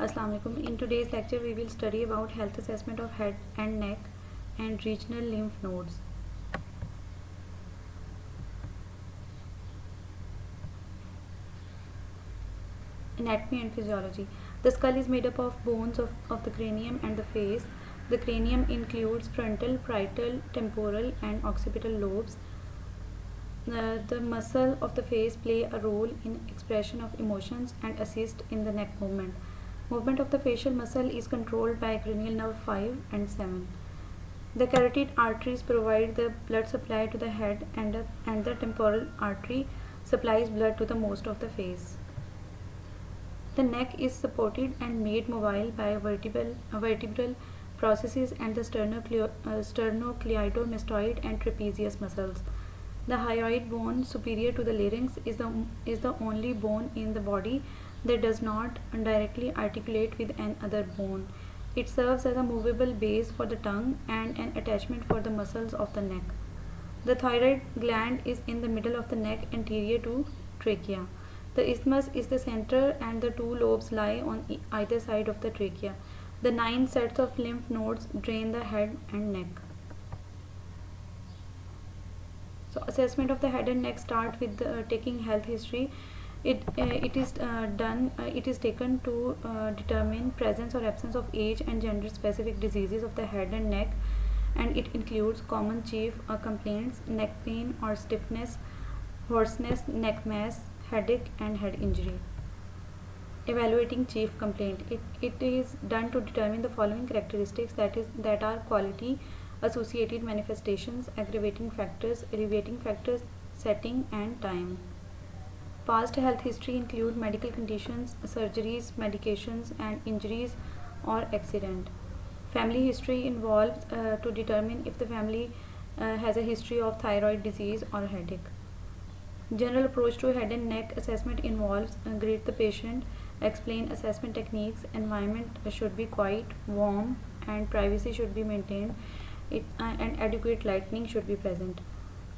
Assalamu alaikum. In today's lecture, we will study about health assessment of head and neck and regional lymph nodes. Anatomy and physiology. The skull is made up of bones of the cranium and the face. The cranium includes frontal, parietal, temporal, and occipital lobes. The muscle of the face play a role in expression of emotions and assist in the neck movement. Movement of the facial muscle is controlled by cranial nerve 5 and 7. The carotid arteries provide the blood supply to the head, and the temporal artery supplies blood to the most of the face. The neck is supported and made mobile by vertebral processes and the sternocleidomastoid and trapezius muscles. The hyoid bone superior to the larynx is the only bone in the body that does not directly articulate with another bone. It serves as a movable base for the tongue and an attachment for the muscles of the neck. The thyroid gland is in the middle of the neck anterior to trachea. The isthmus is the center and the two lobes lie on either side of the trachea. The 9 sets of lymph nodes drain the head and neck. So assessment of the head and neck start with taking health history. It is taken to determine presence or absence of age and gender specific diseases of the head and neck, and it includes common chief complaints: neck pain or stiffness, hoarseness, neck mass, headache, and head injury. Evaluating chief complaint. It is done to determine the following characteristics, that are quality, associated manifestations, aggravating factors, alleviating factors, setting, and time. Past health history include medical conditions, surgeries, medications, and injuries or accident. Family history involves to determine if the family has a history of thyroid disease or headache. General approach to head and neck assessment involves greet the patient, explain assessment techniques, environment should be quiet, warm, and privacy should be maintained, and adequate lighting should be present.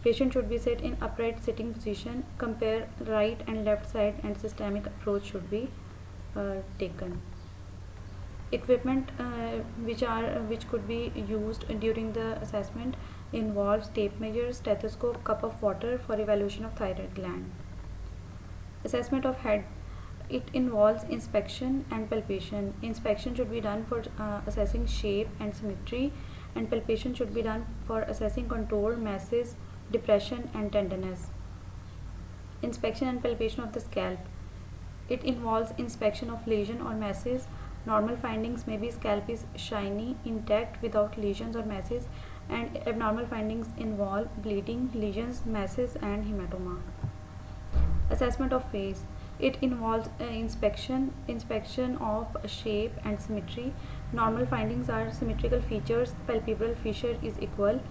Patient should be set in upright sitting position, compare right and left side, and systemic approach should be taken. Equipment which could be used during the assessment involves tape measure, stethoscope, cup of water for evaluation of thyroid gland. Assessment of head. It involves inspection and palpation. Inspection should be done for assessing shape and symmetry, and palpation should be done for assessing contour, masses, depression, and tenderness. Inspection and palpation of the scalp. It involves inspection of lesion or masses. Normal findings may be scalp is shiny, intact, without lesions or masses, and abnormal findings involve bleeding, lesions, masses, and hematoma. Assessment of face. It involves inspection of shape and symmetry. Normal findings are symmetrical features, palpebral fissure is equal,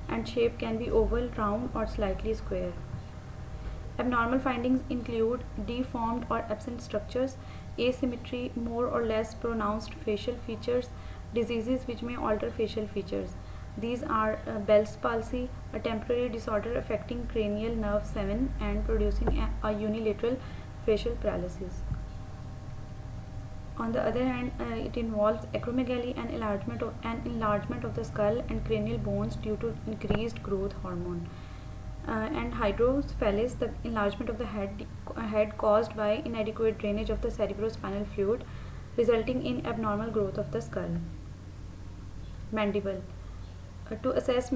and shape can be oval, round, or slightly square. Abnormal findings include deformed or absent structures, asymmetry, more or less pronounced facial features, diseases which may alter facial features. These are Bell's palsy, a temporary disorder affecting cranial nerve 7 and producing a unilateral facial paralysis. On the other hand, it involves acromegaly, an enlargement of the skull and cranial bones due to increased growth hormone, and hydrocephalus, the enlargement of the head caused by inadequate drainage of the cerebrospinal fluid, resulting in abnormal growth of the skull. Mandible. To assess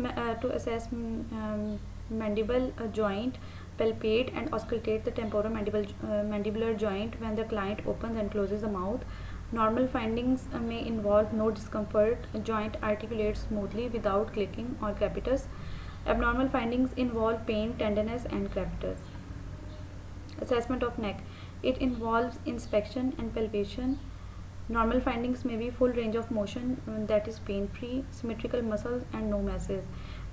mandible joint, palpate and auscultate the temporomandibular joint when the client opens and closes the mouth. Normal findings may involve no discomfort, joint articulates smoothly without clicking or crepitus. Abnormal findings involve pain, tenderness, and crepitus. Assessment of neck. It involves inspection and palpation. Normal findings may be full range of motion, that is pain free, symmetrical muscles, and no masses.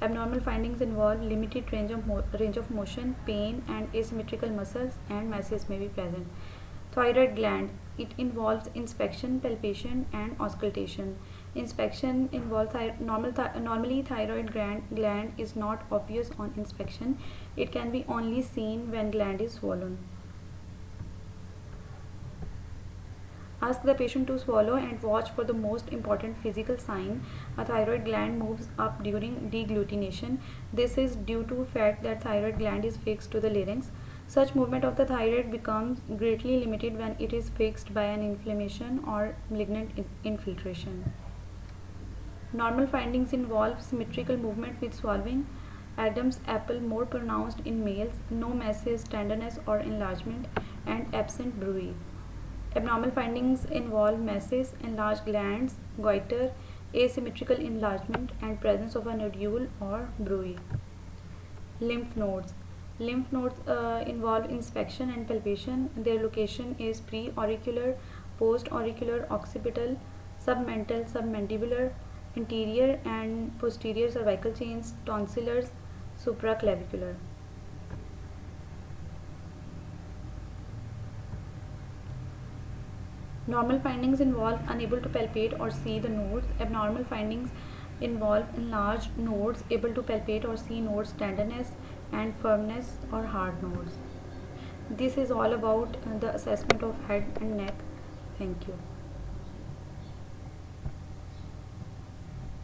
Abnormal findings involve limited range of motion, pain, and asymmetrical muscles, and masses may be present. Thyroid gland. It involves inspection, palpation, and auscultation. Inspection involves normally thyroid gland is not obvious on inspection. It can be only seen when gland is swollen. Ask the patient to swallow and watch for the most important physical sign. A thyroid gland moves up during deglutination. This is due to the fact that thyroid gland is fixed to the larynx. Such movement of the thyroid becomes greatly limited when it is fixed by an inflammation or malignant infiltration. Normal findings involve symmetrical movement with swallowing, Adam's apple more pronounced in males, no masses, tenderness or enlargement, and absent bruit. Abnormal findings involve masses, enlarged glands, goiter, asymmetrical enlargement, and presence of a nodule or bruit. Lymph nodes. Lymph nodes involve inspection and palpation. Their location is pre-auricular, post-auricular, occipital, submental, submandibular, anterior and posterior cervical chains, tonsillars, supraclavicular. Normal findings involve unable to palpate or see the nodes. Abnormal findings involve enlarged nodes, able to palpate or see nodes, tenderness and firmness or hard nodes. This is all about the assessment of head and neck. Thank you.